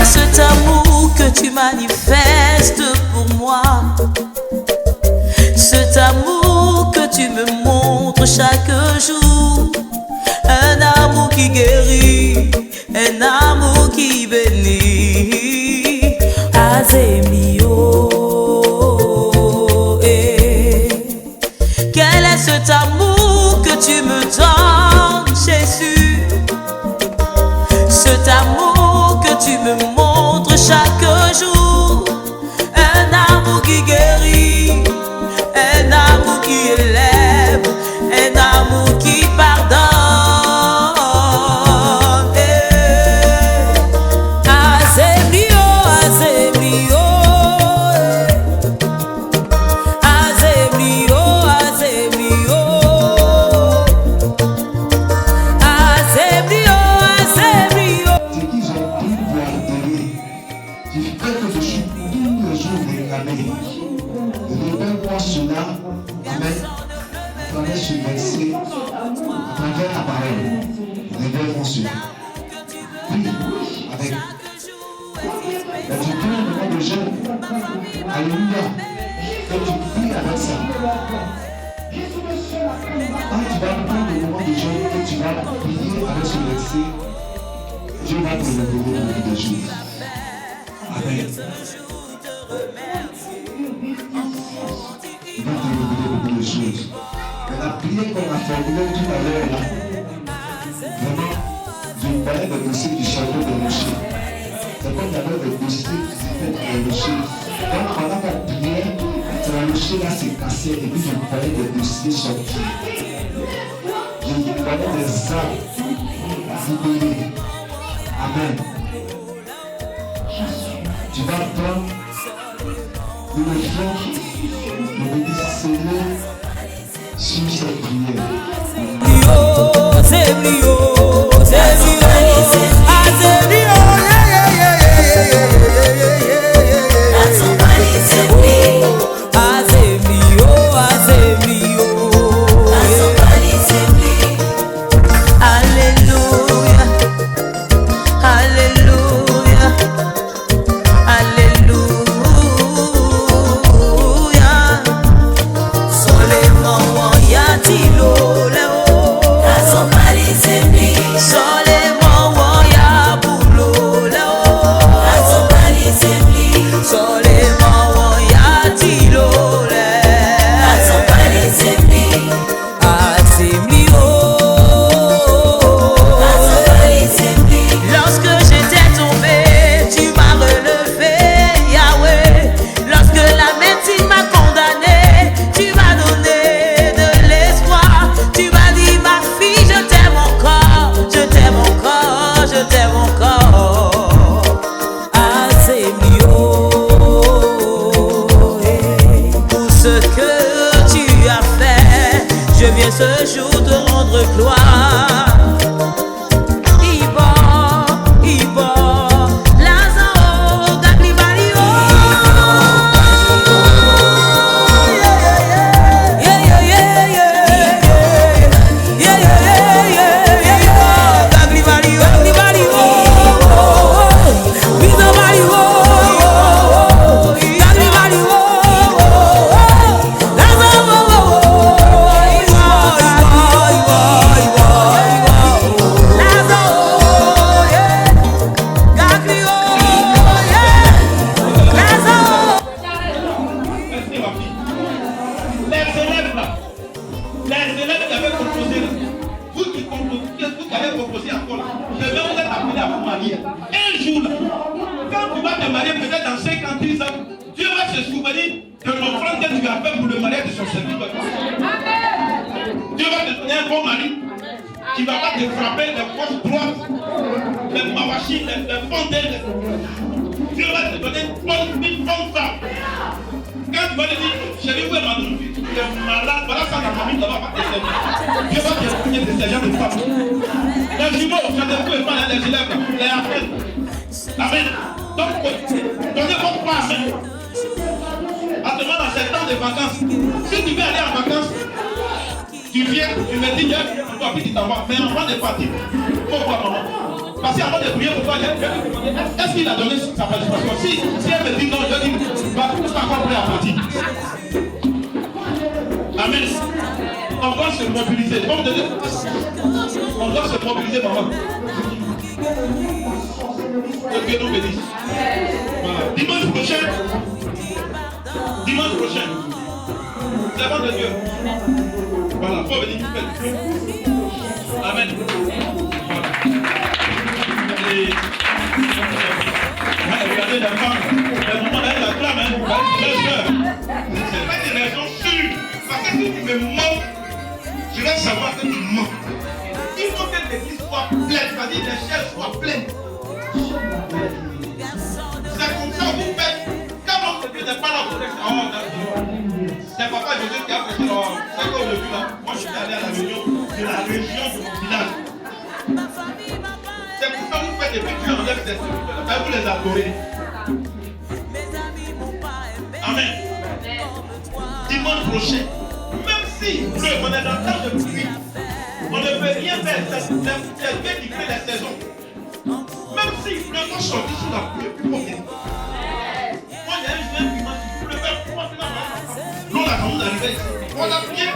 Cet amour que tu manifestes pour moi, cet amour que tu me montres chaque jour, un amour qui guérit, un amour qui bénit. Azemio, quel est cet amour que tu me donnes, Jésus? Cet amour que tu me montres chaque jour, un amour qui guérit, un amour qui élève, un amour qui pardonne. Azemio, Azemio, Azemio, Azemio, Azemio, Azemio. Qui fait que je suis tous les jours réclamé. Révèle-moi cela, Amen, à travers ce verset, à travers la parole. Révèle-moi cela. Prie avec. Et tu pries un moment de jeûne. Alléluia. Et tu pries avec ça. Quand tu vas prendre le moment de jeûne et tu vas prier avec ce verset, Dieu va te révéler beaucoup de choses. Amen. Il va te révéler beaucoup de choses. Mais la prière qu'on a formulée tout à l'heure là, vraiment, je parlais des dossiers du château de rocher. C'est comme il y avait des dossiers qui étaient dans le rocher. Donc pendant qu'on priait, le rocher là s'est cassé et puis je voyais des dossiers sortir. Je voyais des âmes libérées. Amen. Tu vas prendre le fond de Seigneur sur cette prière. Ce jour te rendre gloire. Ibo, Ibo, Lazaro, Gaglibalio. Les élèves qui avaient composé là, vous qui avez composé encore là, je vais vous être appelé à vous marier. Un jour là, quand tu vas te marier peut-être dans 5 ans, 10 ans, Dieu va se souvenir de l'offrande que tu as fait pour le mariage de son serviteur. Dieu va te donner un bon mari qui ne va pas te frapper les poches droites, les mawachis, les fondelles. Dieu va te donner une bonne femme. Quand tu vas te dire, chérie, où est ma nourriture? Tu es malade, voilà ça, ta famille ne va pas te servir. Dieu va te les gens de femmes. Les jumeaux, je ne pouvais pas les élèves, les appels. Amen. Donc, donnez votre part. Actuellement, dans ces temps de vacances, si tu veux aller en vacances, tu viens, tu me dis, tu dois puis tu t'en vas. Mais avant de partir, il faut voir maman. Parce qu'avant de prier pour toi, je vais te demander, est-ce qu'il a donné sa participation? Si elle me dit non, je dis, bah, tu n'es pas encore prêt à partir. Amen. On doit se mobiliser. On doit se mobiliser, maman. Que Dieu nous bénisse. Voilà. Dimanche prochain, c'est bon de Dieu. Voilà, il faut venir tout faire. Amen. Voilà. Et regardez la femme, le moment d'aller la clame, c'est pas des raisons sûres. Parce que si tu me mens, je vais savoir que tu mens. Il faut que l'église soit pleine, c'est-à-dire les chaises soient pleines. C'est comme ça que vous faites. Quand votre Dieu n'est pas là, vous dites, c'est papa Jésus qui a prêché là. C'est qu'aujourd'hui là, moi je suis allé à la réunion de la région de mon village. C'est pour ça que vous faites des petits enlèves ces serviteurs, vous les adorez. Amen. Dimanche prochain, même si on est dans le temps de pluie, on ne peut rien faire, c'est Dieu qui crée les saisons. Même si le temps sortit sous la pluie, plus profond. Moi, il y a un jeune qui m'a dit, vous le faites, pourquoi tu n'as pas? Nous, on a quand même arrivé ici. On a prié.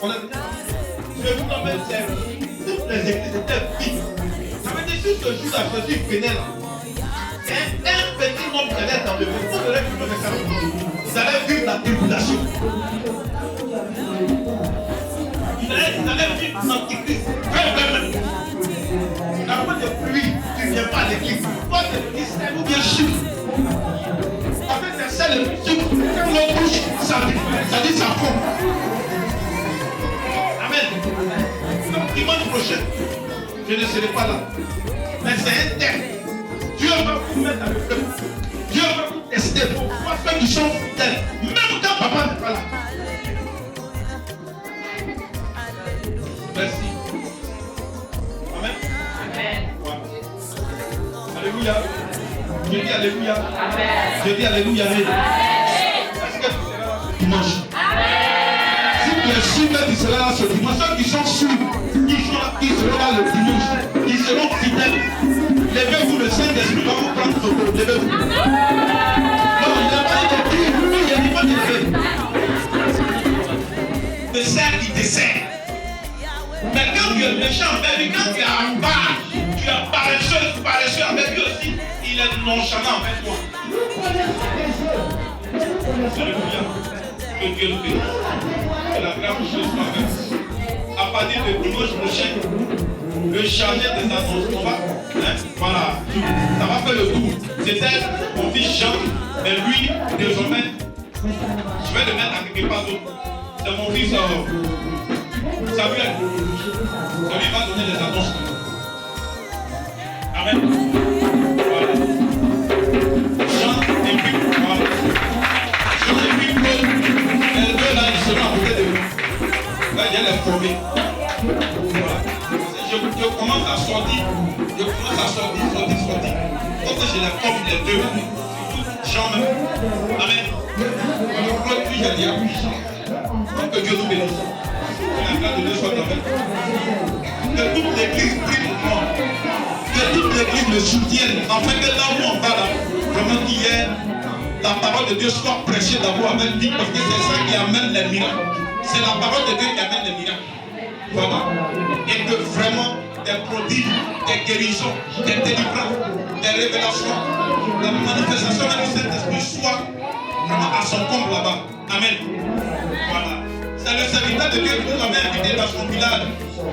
On a dit, je vous emmène toutes les églises étaient vides. Ça veut dire que ce jour-là, Jésus venait là. Un petit nombre qui allait dans le monde, vous allez vivre le salut. Vous allez vivre la tribulation. Vous allez vivre l'antichrist. Avant de pluie, tu ne viens pas à l'église. Toi, tu es Israël ou bien chiffre. En fait, c'est celle de chiffre. Quand l'on bouge, ça dit ça fond. Amen. Donc, dimanche prochain, je ne serai pas là. Mais c'est un thème. Dieu va vous mettre à l'épreuve. Dieu va vous tester pour pouvoir faire du son fidèle. Même quand papa n'est pas là. Merci. Amen. Voilà. Alléluia. Je dis alléluia. Amen. Je dis alléluia. Est-ce que tu seras là ce dimanche? Si tu es sûr que tu seras là ce dimanche, ceux qui sont sûrs, ils seront là le dimanche. Ils seront fidèles. Levez-vous, le Saint-Esprit va vous prendre photo. Levez-vous. Non, il n'a pas dit de prier. Il a dit pas de lever. Le cerf qui te sert. Mais quand tu es méchant avec lui, quand tu es en bas, tu es paresseux avec lui aussi, il est nonchalant avec toi. Alléluia. Que Dieu nous bénisse. Que la grâce de Dieu soit avec nous. À partir de dimanche prochain, le chargé des annonces, on va, voilà, ça va faire le tour. C'était mon fils Jean, mais lui, désormais, je vais le mettre à quelque part d'autre. C'est mon fils Samuel. Ça lui va donner les annonces. Amen. Voilà. Jean et puis, voilà. Jean et puis Paul, les deux là, ils seront à côté de nous. Là, il y a les formés. Voilà. Je commence à sortir. Quand je les forme les deux, Jean même. Amen. Alors, Claude, puis j'ai dit à donc que Dieu nous bénisse. Que la grâce de Dieu soit avec nous. Que toute l'église prie pour moi. Que toute l'église me soutienne. Afin que là où on va là, vraiment qu'hier, la parole de Dieu soit prêchée d'abord avec lui. Parce que c'est ça qui amène les miracles. C'est la parole de Dieu qui amène les miracles. Voilà. Et que vraiment, des prodiges, des guérisons, des délivrances, des révélations, la manifestation du Saint-Esprit soit vraiment à son comble là-bas. Amen. Voilà. C'est le serviteur de Dieu qui nous avait invité dans son village.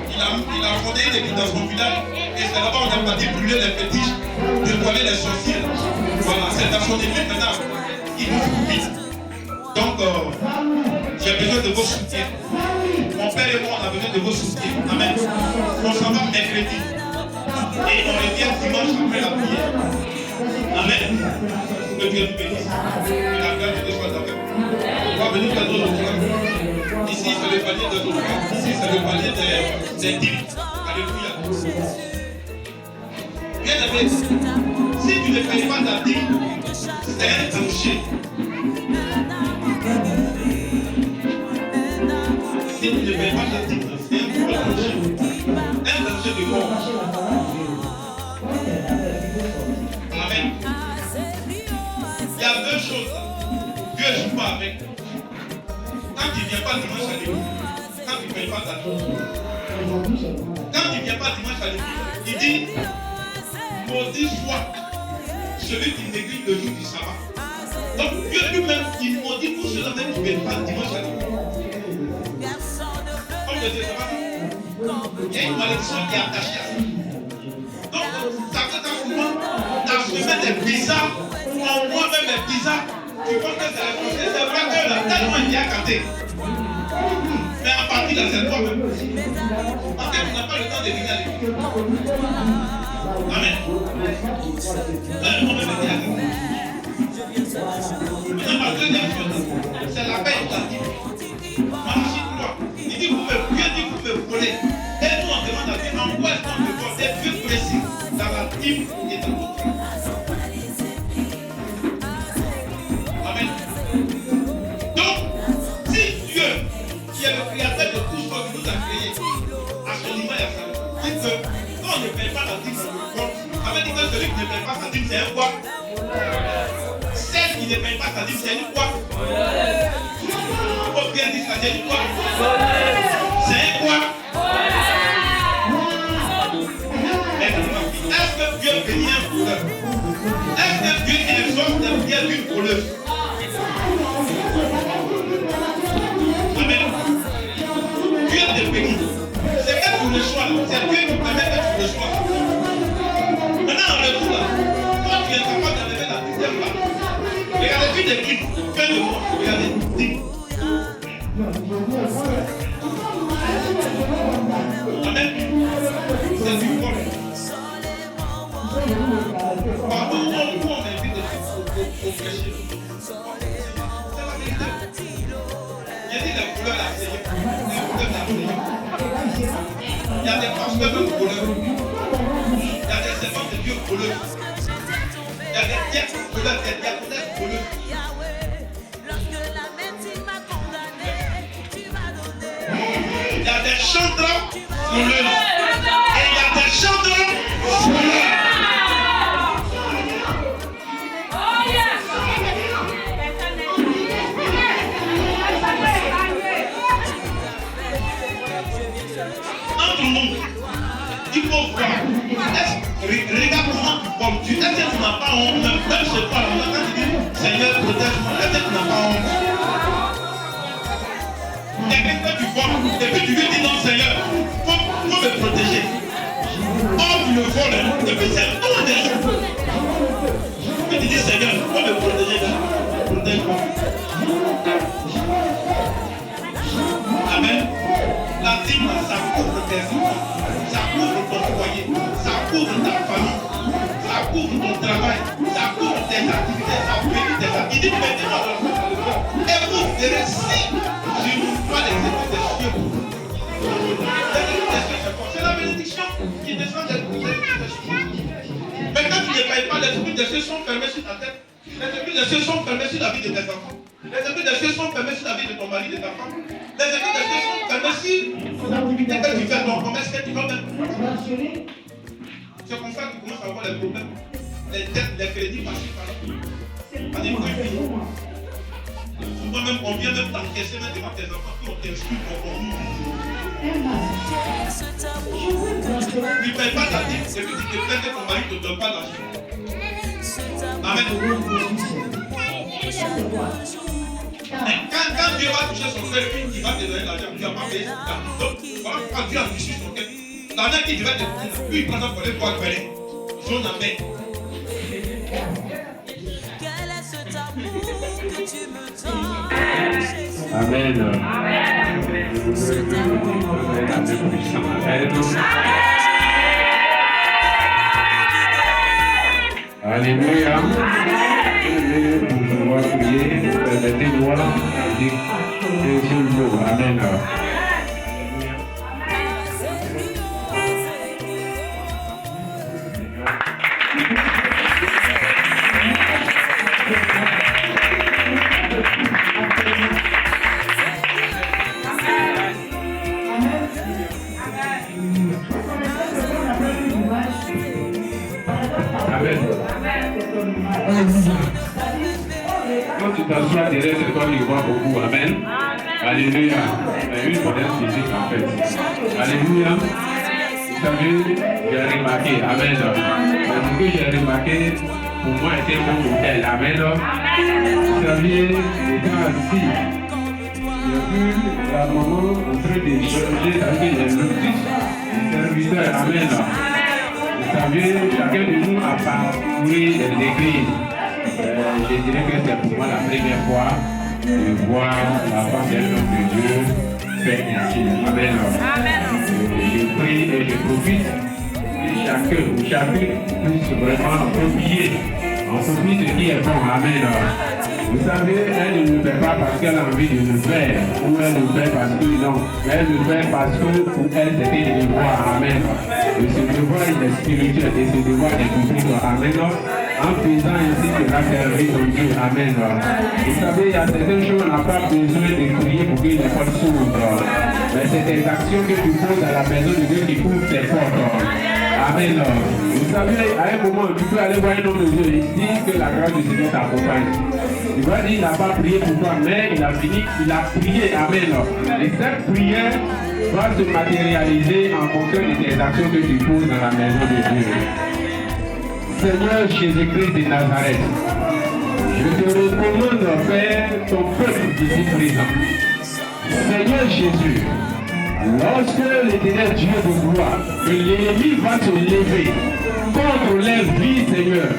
Il a fondé une église dans son village. Et c'est là-bas où on a parti brûler les fétiches, dévoiler les sorciers. Voilà. C'est dans son église maintenant. Il nous vite. Donc, j'ai besoin de vos soutiens. Mon père et moi, on a besoin de vos soutiens. Amen. On s'en va mercredi. Et on revient dimanche après la prière. Amen. Que Dieu nous bénisse. Que la grâce de Dieu soit avec nous. On va venir faire d'autres choses. Ici, c'est le panier de l'offrande. Ici, c'est le panier des dîmes. Alléluia. Bien aimé, si tu ne payes pas ta dîme, c'est un danger. Si tu ne payes pas ta dîme, c'est un danger. Un danger de mort. Amen. Il y a deux choses. Dieu ne joue pas avec. Quand tu ne viens pas dimanche à l'église, quand tu ne payes pas ta dîme, quand tu ne viens pas dimanche à l'église, il dit maudit soit celui qui néglige le jour du sabbat. Donc Dieu lui-même, il maudit pour ceux-là même qui ne viennent pas dimanche à l'église. Comme je dis, ça va. Il y a une malédiction qui est attachée à ça. Donc, ça fait qu'en souvent, ta semaine est bizarre, ton mois-même est bizarre. Tu penses que c'est la prochaine, c'est vrai que là, tellement il y a gâté. Mais à partir de cette toi-même, parce que tu n'as pas le temps de venir à l'église. Amen. Maintenant, la deuxième chose, c'est la paix étatique. Malachie 3, il dit vous pouvez, Dieu dit vous pouvez voler. Et nous on demande à Dieu en quoi est-ce qu'on peut porter Dieu précis dans la dîme et dans l'autre. Amen. Donc, si Dieu, qui est le créateur de tout ce qui nous a créé, à son image et à sa dit que quand on ne paye pas la dîme, ça veut dire que celui qui ne paye pas sa dîme, c'est un quoi? Celle qui ne paye pas sa dîme, c'est une quoi? Il faut bien dire ça, c'est une quoi? C'est un quoi? Est-ce que Dieu bénit un voleur? Est-ce que Dieu exauce le bien d'une voleuse? Amen. Dieu te bénit. C'est que tu le sois. C'est Dieu qui permet que tu le sois. Maintenant, en retour là, toi tu es capable d'enlever la deuxième part. Regardez, tu t'écris. Fais le mot. Regardez, dis. Amen. C'est du vol. Pardon, où on invite au péché. C'est la vérité. Il y a dit les voleurs là, c'est les voleurs là. Il y a des pasteurs de voleurs. Il y a des servants de Dieu voleurs. Il y a des diacres voleurs, des diaconesses voleurs. Il y a des chanteurs voleurs. Et il y a des chanteurs voleurs. Entre nous, il faut voir. Regarde comment comme tu est-ce que tu n'as pas honte, même je sais pas, quand tu dis Seigneur, protège-moi, est-ce que tu n'as pas honte? Et quand tu vois, et puis tu lui dis non Seigneur, faut me protéger. Or tu le voles, et puis c'est tout des choses. Et tu dis Seigneur, faut me protéger, protège-moi. Amen. La dîme, ça couvre tes enfants, ça couvre ton foyer, ça couvre ta famille, ça couvre ton travail, ça couvre tes activités, ça bénit tes activités. Il dit maintenant, et vous verrez si je vous dois les écouter des cieux. C'est la bénédiction qui descend des cieux. Mais quand tu ne payes pas, les esprits des cieux sont fermés sur ta tête. Les esprits des cieux sont fermés sur la vie de tes enfants. Les esprits des cieux sont fermés sur la vie de ton mari, de ta femme. Les esprits des cieux sont fermés sur l'activité que tu fais, ton commerce que tu vas mettre. C'est comme ça que tu commences à avoir les problèmes. Les dettes, les crédits passés par là. Toi-même, on vient même t'encaisser même devant tes enfants qui ont t'instruit pour ton nom. Tu ne payes pas ta dîme, c'est que tu te plains que ton mari ne te donne pas d'argent. Amen. Mais quand Dieu va toucher son cœur, il va te donner l'argent, tu n'as pas payé. Donc, voilà pourquoi Dieu a touché son cœur. L'argent qui devait te donner, lui, il prend ça pour aller boire le jaune en main. Quel est cet amour que tu me donnes? Amen. Alléluia. devoir prier, permettez-moi de dire un seul mot. Amen. Quand tu t'assois derrière, c'est toi qui vois beaucoup. Amen. Alléluia. Une modèle physique en fait. Alléluia. Vous savez, j'ai remarqué. Amen. Ce que j'ai remarqué, pour moi, était mon modèle. Amen. Vous savez, étant assis, j'ai vu la maman en train d'échanger avec les petits serviteurs. Amen. Vous savez, chacun de nous a parcouru l'église. Je dirais que c'est pour moi la première fois de voir la femme d'un homme de Dieu faire ainsi. Amen. Je prie et je profite que chacun ou chacune puisse vraiment approprier ce qui est bon. Amen. Vous savez, elle ne le fait pas parce qu'elle a envie de le faire, ou elle le fait parce que non, elle le fait parce que pour elle c'était le devoir. Amen. Et ce devoir il est spirituel et ce devoir est public. Amen. En faisant ainsi que la servir ton Dieu. Amen. Vous savez, il y a certaines choses, on n'a pas besoin de prier pour que les portes s'ouvrent. Mais c'est des actions que tu poses à la maison de Dieu qui ouvrent tes portes. Amen. Vous savez, à un moment, tu peux aller voir un homme de Dieu et dire que la grâce du Seigneur t'accompagne. Tu vas dire, il n'a pas prié pour toi, mais il a fini, il a prié. Amen. Et cette prière va se matérialiser en fonction de tes actions que tu poses dans la maison de Dieu. Seigneur Jésus-Christ de Nazareth, je te recommande, Père, ton peuple ici présent. Seigneur Jésus, lorsque l'Éternel Dieu de gloire, que l'ennemi va se lever contre les vies, Seigneur,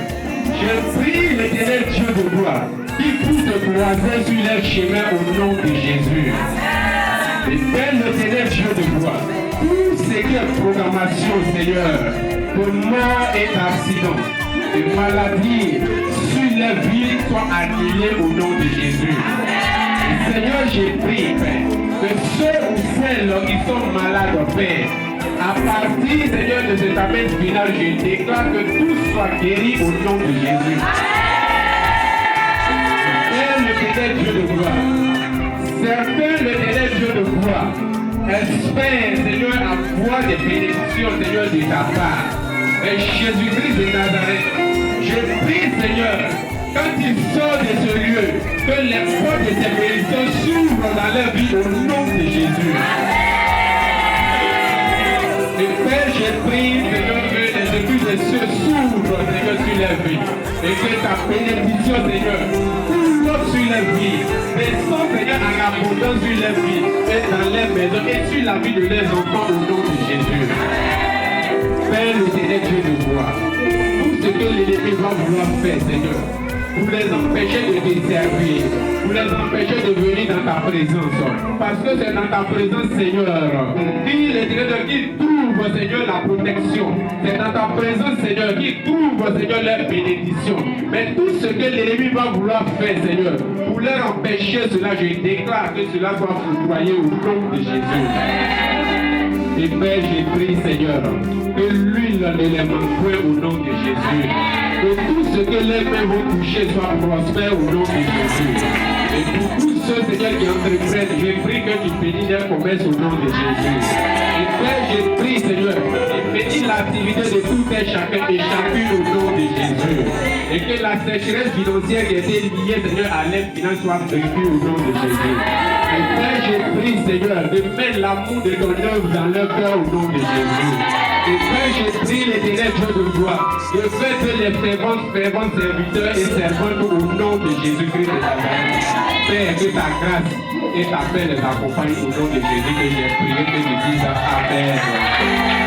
je prie l'Éternel Dieu de gloire qui puisse te croiser sur les chemins au nom de Jésus. Et Père l'Éternel Dieu de gloire, tout ce qui est programmation, Seigneur, de mort et d'accident, de maladie, sur les vies soient annulées au nom de Jésus. Seigneur, j'ai prie, Père, que ceux ou celles qui sont malades, Père, à partir, Seigneur, de cet appel final, je déclare que tout soit guéri au nom de Jésus. Père, l'Éternel Dieu de gloire, certains, l'Éternel Dieu de gloire, espèrent, Seigneur, avoir des bénédictions, Seigneur, de ta part. Et Jésus-Christ de Nazareth, je prie, Seigneur, quand ils sortent de ce lieu, que les portes de tes bénédictions s'ouvrent dans leur vie au nom de Jésus. Et Père, je prie, Seigneur, que les esprits de ceux s'ouvrent, Seigneur, sur leur vie. Et que ta bénédiction, Seigneur, coule sur leur vie. Descends, Seigneur, en abondance sur leur vie, et dans leur maison, et sur la vie de leurs enfants au nom de Jésus. Père, l'Éternel Dieu de gloire, tout ce que l'ennemi va vouloir faire, Seigneur, pour les empêcher de te servir, pour les empêcher de venir dans ta présence. Parce que c'est dans ta présence, Seigneur, qui l'Éternel qui trouve, Seigneur, la protection. C'est dans ta présence, Seigneur, qui trouve, Seigneur, leur bénédiction. Mais tout ce que l'ennemi va vouloir faire, Seigneur, pour leur empêcher cela, je déclare que cela soit foudroyé au nom de Jésus. Et Père, j'ai prie, Seigneur, que l'huile ne les manque point au nom de Jésus. Que tout ce que les mains vont toucher soit prospère au nom de Jésus. Et pour tous ceux, Seigneur, qui entreprennent, j'ai prie que tu bénis leur commerce au nom de Jésus. Et Père, j'ai prie, Seigneur, et bénis l'activité de tout un chacun et chacune au nom de Jésus. Et que la sécheresse financière qui était liée, Seigneur, à l'aide finance soit vaincue au nom de Jésus. Et Père, j'ai prie, Seigneur, de mettre l'amour de ton œuvre dans leur cœur au nom de Jésus. Et Père, j'ai prie l'Éternel Dieu de gloire de faire que les fervents serviteurs et servantes au nom de Jésus-Christ de Nazareth. Père, que ta grâce et ta paix les accompagnent au nom de Jésus que j'ai prié que je dise Amen.